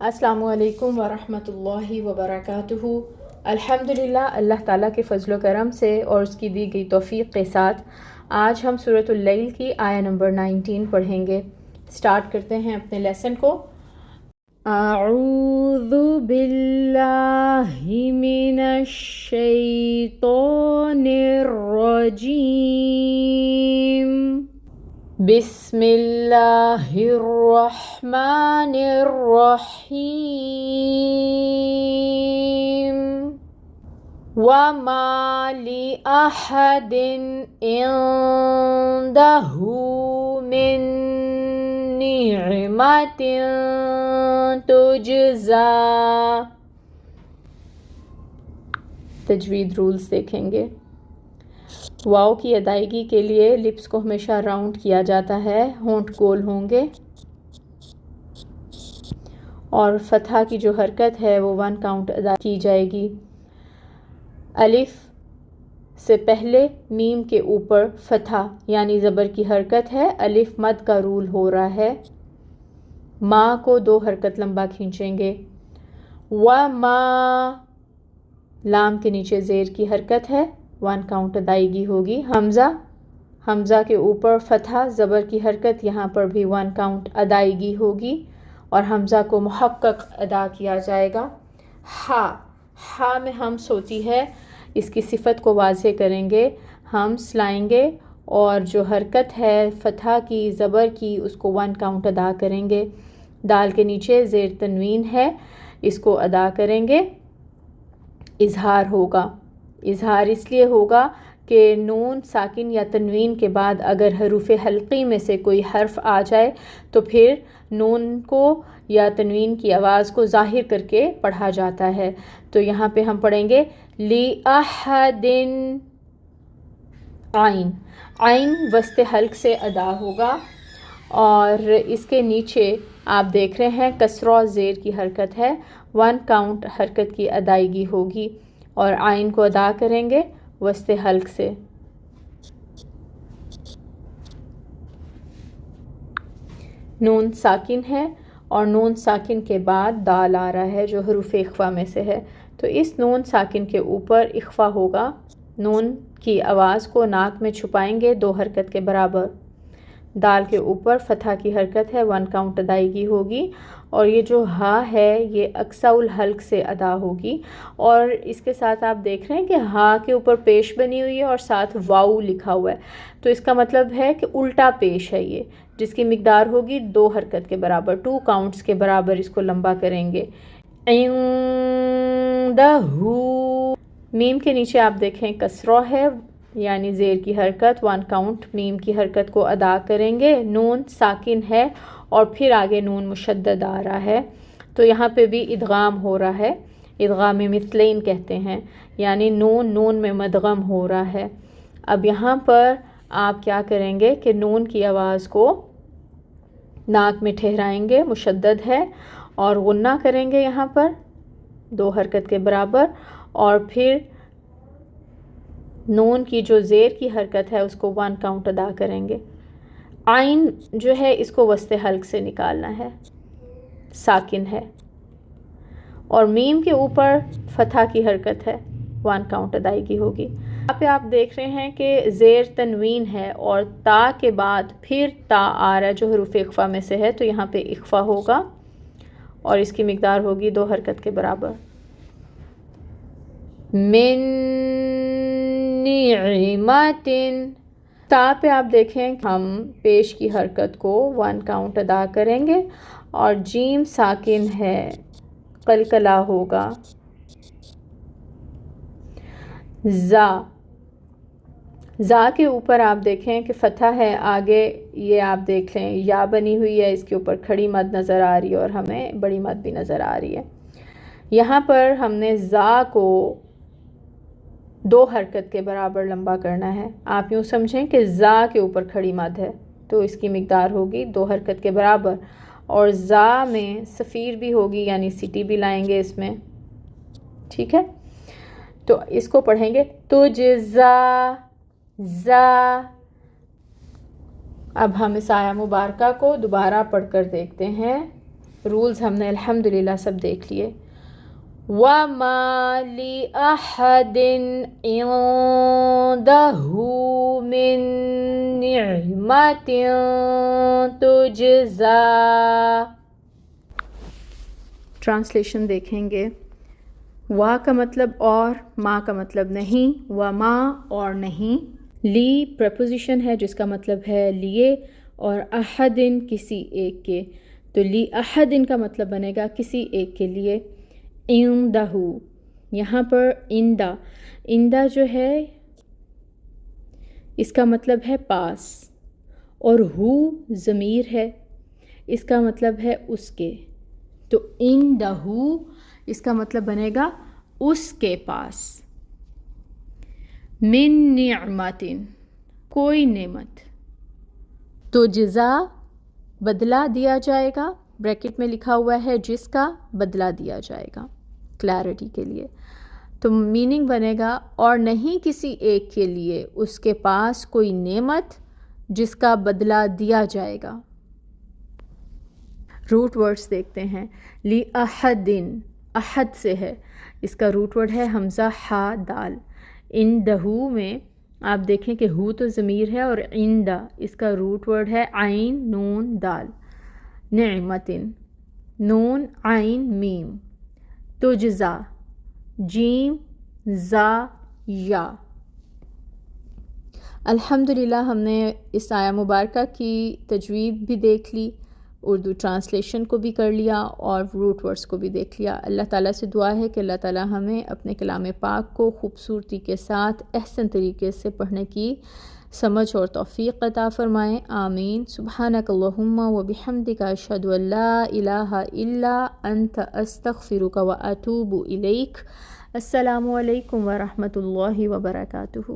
السلام علیکم ورحمۃ اللہ وبرکاتہ۔ الحمدللہ، اللہ تعالیٰ کے فضل و کرم سے اور اس کی دی گئی توفیق کے ساتھ آج ہم سورۃ اللیل کی آیہ نمبر 19 پڑھیں گے۔ سٹارٹ کرتے ہیں اپنے لیسن کو۔ اعوذ باللہ من الشیطان الرجیم، بسم اللہ الرحمن الرحیم۔ وَمَا لِأَحَدٍ عِندَهُ مِن نِعْمَةٍ تُجْزَى۔ تجوید رولز دیکھیں گے۔ واو کی ادائیگی کے لیے لپس کو ہمیشہ راؤنڈ کیا جاتا ہے، ہونٹ گول ہوں گے، اور فتحہ کی جو حرکت ہے وہ 1 کاؤنٹ ادا کی جائے گی۔ الف سے پہلے میم کے اوپر فتحہ یعنی زبر کی حرکت ہے، الف مد کا رول ہو رہا ہے، ماں کو 2 حرکت لمبا کھینچیں گے۔ وَمَا، لام کے نیچے زیر کی حرکت ہے، 1 کاؤنٹ ادائیگی ہوگی۔ حمزہ کے اوپر فتحہ زبر کی حرکت، یہاں پر بھی 1 کاؤنٹ ادائیگی ہوگی اور حمزہ کو محقق ادا کیا جائے گا۔ ہا میں ہمس ہوتی ہے، اس کی صفت کو واضح کریں گے، ہمس لائیں گے اور جو حرکت ہے فتحہ کی زبر کی اس کو 1 کاؤنٹ ادا کریں گے۔ دال کے نیچے زیر تنوین ہے، اس کو ادا کریں گے۔ اظہار ہوگا، اظہار اس لیے ہوگا کہ نون ساکن یا تنوین کے بعد اگر حروف حلقی میں سے کوئی حرف آ جائے تو پھر نون کو یا تنوین کی آواز کو ظاہر کر کے پڑھا جاتا ہے۔ تو یہاں پہ ہم پڑھیں گے لِأَحَدٍ، عین وسط حلق سے ادا ہوگا اور اس کے نیچے آپ دیکھ رہے ہیں کسرہ زیر کی حرکت ہے، 1 کاؤنٹ حرکت کی ادائیگی ہوگی اور عین کو ادا کریں گے وسط حلق سے۔ نون ساکن ہے اور نون ساکن کے بعد دال آ رہا ہے جو حروف اخفا میں سے ہے، تو اس نون ساکن کے اوپر اخفا ہوگا، نون کی آواز کو ناک میں چھپائیں گے 2 حرکت کے برابر۔ دال کے اوپر فتحہ کی حرکت ہے، 1 کاؤنٹ ادائیگی ہوگی اور یہ جو ہا ہے یہ اقصا الحلق سے ادا ہوگی اور اس کے ساتھ آپ دیکھ رہے ہیں کہ ہا کے اوپر پیش بنی ہوئی ہے اور ساتھ واو لکھا ہوا ہے، تو اس کا مطلب ہے کہ الٹا پیش ہے یہ، جس کی مقدار ہوگی 2 حرکت کے برابر، 2 کاؤنٹس کے برابر اس کو لمبا کریں گے۔ عندہ، میم کے نیچے آپ دیکھیں کسرہ ہے یعنی زیر کی حرکت، 1 کاؤنٹ میم کی حرکت کو ادا کریں گے۔ نون ساکن ہے اور پھر آگے نون مشدد آ رہا ہے، تو یہاں پہ بھی ادغام ہو رہا ہے، ادغام مثلین کہتے ہیں، یعنی نون میں مدغم ہو رہا ہے۔ اب یہاں پر آپ کیا کریں گے کہ نون کی آواز کو ناک میں ٹھہرائیں گے، مشدد ہے، اور غنہ کریں گے یہاں پر 2 حرکت کے برابر، اور پھر نون کی جو زیر کی حرکت ہے اس کو 1 کاؤنٹ ادا کریں گے۔ عین جو ہے اس کو وسط حلق سے نکالنا ہے، ساکن ہے، اور میم کے اوپر فتحہ کی حرکت ہے، 1 کاؤنٹ ادائیگی ہوگی۔ یہاں پہ آپ دیکھ رہے ہیں کہ زیر تنوین ہے اور تا کے بعد پھر تا آ رہا ہے جو حروف اخفا میں سے ہے، تو یہاں پہ اخفا ہوگا اور اس کی مقدار ہوگی 2 حرکت کے برابر۔ من نعمت، تا پہ آپ دیکھیں ہم پیش کی حرکت کو 1 کاؤنٹ ادا کریں گے اور جیم ساکن ہے، قلقلہ ہوگا۔ زا کے اوپر آپ دیکھیں کہ فتحہ ہے، آگے یہ آپ دیکھ لیں یا بنی ہوئی ہے، اس کے اوپر کھڑی مد نظر آ رہی ہے اور ہمیں بڑی مد بھی نظر آ رہی ہے۔ یہاں پر ہم نے زا کو 2 حرکت کے برابر لمبا کرنا ہے، آپ یوں سمجھیں کہ زا کے اوپر کھڑی مد ہے تو اس کی مقدار ہوگی 2 حرکت کے برابر، اور زا میں صفیر بھی ہوگی یعنی سٹی بھی لائیں گے اس میں، ٹھیک ہے؟ تو اس کو پڑھیں گے تجزا، زا۔ اب ہم اس آیہ مبارکہ کو دوبارہ پڑھ کر دیکھتے ہیں۔ رولز ہم نے الحمدللہ سب دیکھ لیے. وَمَا لِأَحَدٍ عِندَهُ مِن نِعْمَةٍ تُجْزَى. ٹرانسلیشن دیکھیں گے. وا کا مطلب اور، ما کا مطلب نہیں، وما اور نہیں. لی پریپوزیشن ہے جس کا مطلب ہے لیے، اور احدن کسی ایک کے، تو لی احدن کا مطلب بنے گا کسی ایک کے لیے. عندہ، یہاں پر عندہ جو ہے اس کا مطلب ہے پاس، اور ہو ضمیر ہے، اس کا مطلب ہے اس کے، تو عندہ اس کا مطلب بنے گا اس کے پاس. من نعمت، کوئی نعمت، تو جزا بدلہ دیا جائے گا، بریکٹ میں لکھا ہوا ہے جس کا بدلہ دیا جائے گا کلیئرٹی کے لیے. تو میننگ بنے گا اور نہیں کسی ایک کے لیے اس کے پاس کوئی نعمت جس کا بدلہ دیا جائے گا. روٹ ورڈز دیکھتے ہیں. لی احدن، احد سے ہے، اس کا روٹ ورڈ ہے حمزہ ہا دال. عندہو میں آپ دیکھیں کہ ہو تو ضمیر ہے، اور عندہ اس کا روٹ ورڈ ہے عین نون دال. نعمتن، نون عین میم. تجزا، جیم زا یا. الحمدللہ ہم نے اس آیہ مبارکہ کی تجوید بھی دیکھ لی، اردو ٹرانسلیشن کو بھی کر لیا، اور روٹ ورڈز کو بھی دیکھ لیا. اللہ تعالیٰ سے دعا ہے کہ اللہ تعالیٰ ہمیں اپنے کلام پاک کو خوبصورتی کے ساتھ احسن طریقے سے پڑھنے کی سمجھ اور توفیق عطا فرمائیں. آمین. سبحانک اللہم و بحمدک اشہد ان لا الہ الا انت استغفرک و اتوب الیک. السلام علیکم ورحمۃ اللہ وبرکاتہ.